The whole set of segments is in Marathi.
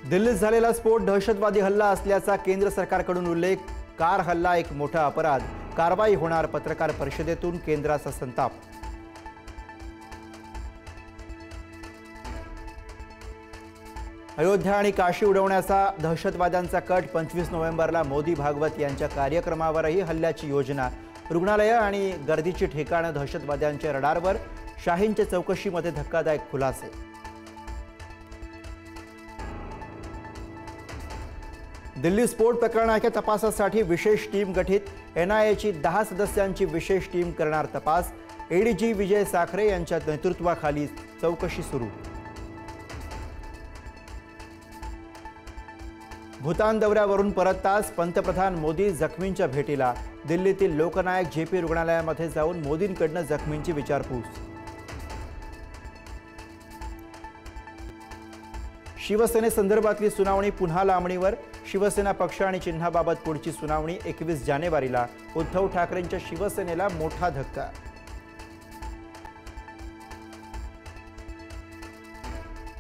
दिल्लीत झालेला स्फोट दहशतवादी हल्ला असल्याचा केंद्र सरकारकडून उल्लेख। कार हल्ला एक मोठा अपराध, कारवाई होणार। पत्रकार परिषदेतून केंद्राचा संताप। अयोध्या आणि काशी उडवण्याचा दहशतवाद्यांचा कट। 25 नोव्हेंबरला मोदी भागवत यांच्या कार्यक्रमावरही हल्ल्याची योजना। रुग्णालय आणि गर्दीची ठिकाणं दहशतवाद्यांच्या रडारवर। शाहींच्या चौकशीमध्ये धक्कादायक खुलासे। दिल्ली स्फोट प्रकरणाच्या तपासासाठी विशेष टीम गठीत। एनआयएची 10 सदस्यांची विशेष टीम करणार तपास। एडीजी विजय साखरे यांच्या नेतृत्वाखाली चौकशी सुरू। भूतान दौऱ्यावरून परतताच पंतप्रधान मोदी जखमींच्या भेटीला। दिल्लीतील लोकनायक जेपी रुग्णालयामध्ये जाऊन मोदींकडून जखमींची विचारपूस। शिवसेनेसंदर्भातली सुनावणी पुन्हा लांबणीवर। शिवसेना पक्ष आणि चिन्हाबाबत पुढची सुनावणी 21 जानेवारीला। उद्धव ठाकरेंच्या शिवसेनेला मोठा धक्का।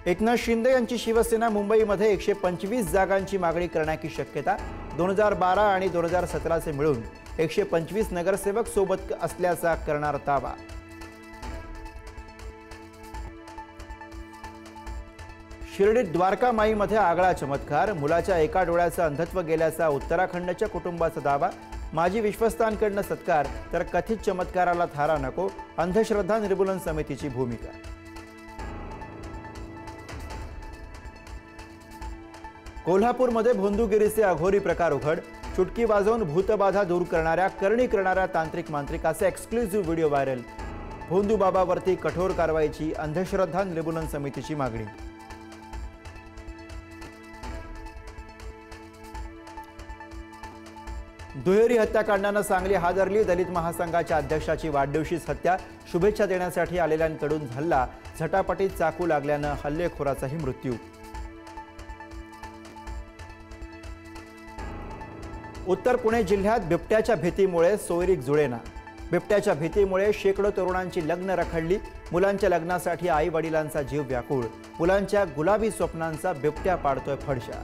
एकनाथ शिंदे यांची शिवसेना मुंबईमध्ये 125 जागांची मागणी करण्याची शक्यता। 2012 आणि 2017चे मिळून 125 नगरसेवक सोबत असल्याचा करणार दावा। शिर्डीत द्वारका माईमध्ये आगळा चमत्कार। मुलाच्या एका डोळ्याचं अंधत्व गेल्याचा उत्तराखंडच्या कुटुंबाचा दावा। माजी विश्वस्तांकडून सत्कार तर कथित चमत्काराला थारा नको। अंधश्रद्धा निर्मूलन समितीची भूमिका। कोल्हापूरमध्ये भोंदूगिरीचे अघोरी प्रकार उघड। चुटकी वाजवून भूतबाधा दूर करणाऱ्या तांत्रिक मांत्रिकाचे एक्सक्लुझिव्ह व्हिडिओ व्हायरल। भोंदू बाबावरती कठोर कारवाईची अंधश्रद्धा निर्मूलन समितीची मागणी। दुहेरी हत्याकांडानं सांगली हादरली। दलित महासंघाच्या अध्यक्षाची वाढदिवशीच हत्या। शुभेच्छा देण्यासाठी आलेल्यांकडून हल्ला। झटापटीत चाकू लागल्यानं हल्लेखोराचाही मृत्यू। उत्तर पुणे जिल्ह्यात बिबट्याच्या भीतीमुळे सोयरीक जुळेना। बिबट्याच्या भीतीमुळे शेकडो तरुणांची लग्न रखडली। मुलांच्या लग्नासाठी आई वडिलांचा जीव व्याकुळ। मुलांच्या गुलाबी स्वप्नांचा बिबट्या पाडतोय फडशा।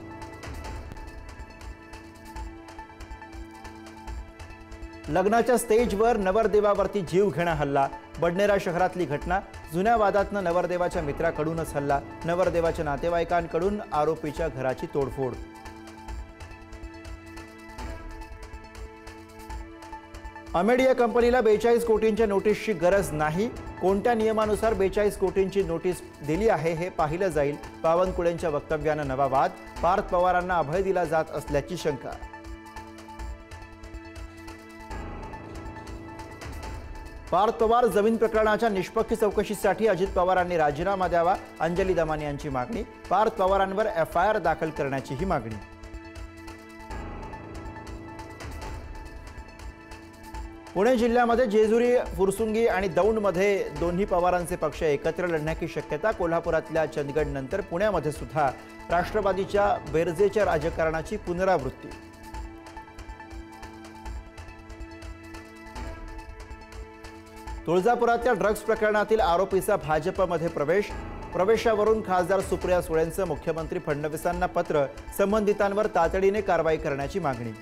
लग्नाच्या स्टेजवर नवरदेवावरती जीव घेणा हल्ला। बडनेरा शहरातली घटना। जुन्या वादातनं नवरदेवाच्या मित्राकडूनच हल्ला। नवरदेवाच्या नातेवाईकांकडून आरोपीच्या घराची तोडफोड। अमेडिया कंपनीला 42 कोटींच्या नोटीसची गरज नाही। कोणत्या नियमानुसार 42 कोटींची नोटीस दिली आहे हे पाहिलं जाईल। बावनकुळेंच्या वक्तव्यानं नवा वाद। पार्थ पवारांना अभय दिला जात असल्याची शंका। पार्थ पवार जमीन प्रकरणाच्या निष्पक्ष चौकशीसाठी अजित पवारांनी राजीनामा द्यावा। अंजली दमानी यांची मागणी। पार्थ पवारांवर एफआयआर दाखल करण्याची ही मागणी। पुणे जिल्ह्यामध्ये जेजुरी, फुरसुंगी आणि दौंडमध्ये दोन्ही पवारांचे पक्ष एकत्र लढण्याची शक्यता। कोल्हापुरातल्या चंदगड नंतर पुण्यामध्ये सुद्धा राष्ट्रवादीच्या बेरजेच्या राजकारणाची पुनरावृत्ती। तुळजापुरातल्या ड्रग्ज प्रकरणातील आरोपीचा भाजपमध्ये प्रवेशावरून खासदार सुप्रिया सुळेंचं मुख्यमंत्री फडणवीसांना पत्र। संबंधितांवर तातडीने कारवाई करण्याची मागणी।